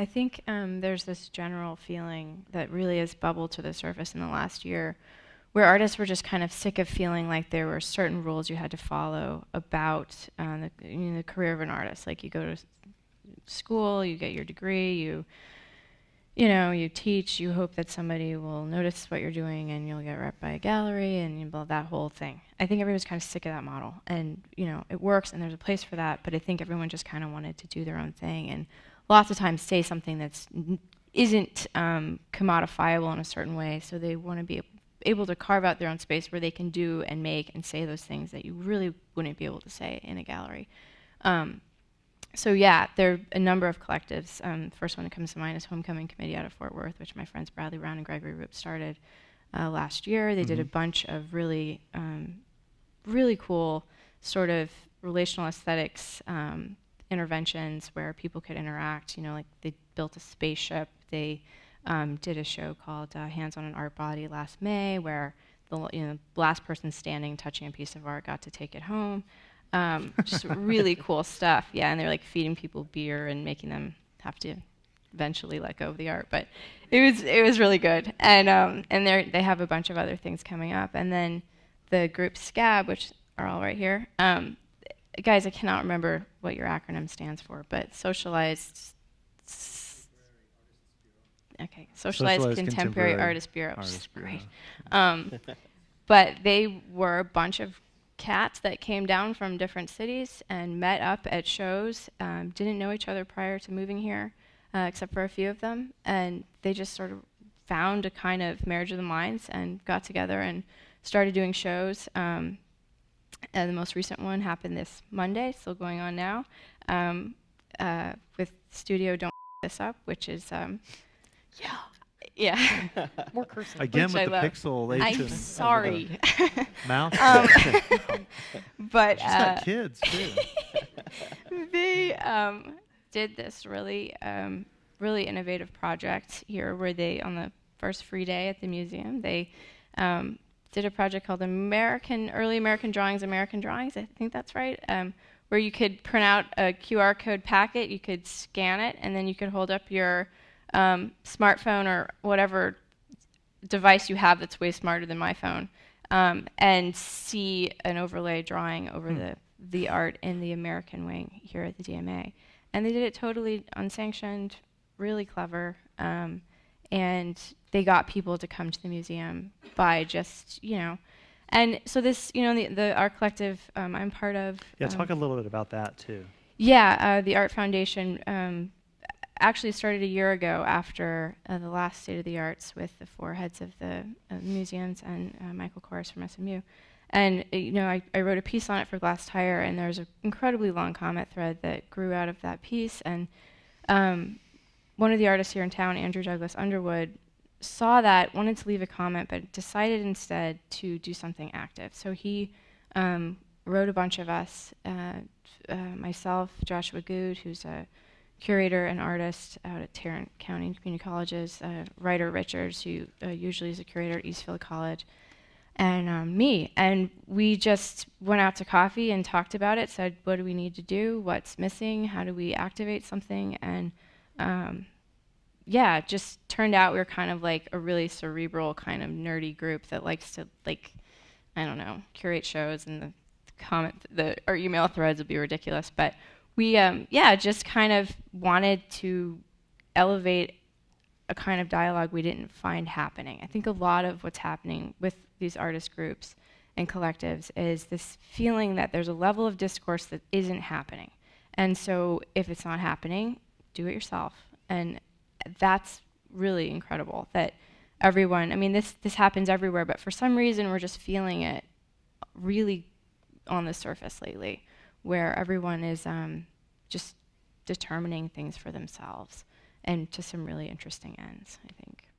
I think there's this general feeling that really has bubbled to the surface in the last year, where artists were just kind of sick of feeling like there were certain rules you had to follow about the career of an artist. Like you go to school, you get your degree, you teach, you hope that somebody will notice what you're doing and you'll get rep by a gallery and that whole thing. I think everyone's kind of sick of that model, and it works and there's a place for that, but I think everyone just kind of wanted to do their own thing and lots of times say something that's isn't commodifiable in a certain way, so they want to be able to carve out their own space where they can do and make and say those things that you really wouldn't be able to say in a gallery. So yeah, there are a number of collectives. The first one that comes to mind is Homecoming Committee out of Fort Worth, which my friends Bradley Brown and Gregory Roop started last year. They did a bunch of really, really cool sort of relational aesthetics interventions where people could interact. Like they built a spaceship. They did a show called Hands on an Art Body last May, where the last person standing touching a piece of art got to take it home. Just really cool stuff. Yeah, and they're like feeding people beer and making them have to eventually let go of the art. But it was really good. And they have a bunch of other things coming up. And then the group SCAB, which are all right here. Guys, I cannot remember what your acronym stands for, but Socialized Contemporary Artist Bureau. Great. But they were a bunch of cats that came down from different cities and met up at shows, didn't know each other prior to moving here, except for a few of them, and they just sort of found a kind of marriage of the minds and got together and started doing shows. And the most recent one happened this Monday, still going on now, with Studio Don't This Up, which is yeah. More cursing. Again with the pixelation. I'm sorry. Mouth. But she's got kids too. They did this really innovative project here, where they, on the first free day at the museum, they did a project called Early American Drawings, I think that's right, where you could print out a QR code packet, you could scan it, and then you could hold up your smartphone or whatever device you have that's way smarter than my phone, and see an overlay drawing over the art in the American wing here at the DMA. And they did it totally unsanctioned, really clever, and they got people to come to the museum by just, and so this, the art collective I'm part of. Yeah, talk a little bit about that too. Yeah, the Art Foundation actually started a year ago after the last State of the Arts with the four heads of the museums and Michael Kors from SMU. And I wrote a piece on it for Glasstire, and there's an incredibly long comment thread that grew out of that piece. And one of the artists here in town, Andrew Douglas Underwood, saw that, wanted to leave a comment, but decided instead to do something active. So he wrote a bunch of us, myself, Joshua Good, who's a curator and artist out at Tarrant County Community Colleges, Ryder Richards, who usually is a curator at Eastfield College, and me. And we just went out to coffee and talked about it, said, what do we need to do? What's missing? How do we activate something? And it just turned out we were kind of like a really cerebral, kind of nerdy group that likes to, curate shows, and our email threads would be ridiculous. But we, just kind of wanted to elevate a kind of dialogue we didn't find happening. I think a lot of what's happening with these artist groups and collectives is this feeling that there's a level of discourse that isn't happening. And so if it's not happening, do it yourself. And that's really incredible that everyone, this happens everywhere, but for some reason we're just feeling it really on the surface lately, where everyone is just determining things for themselves and to some really interesting ends, I think.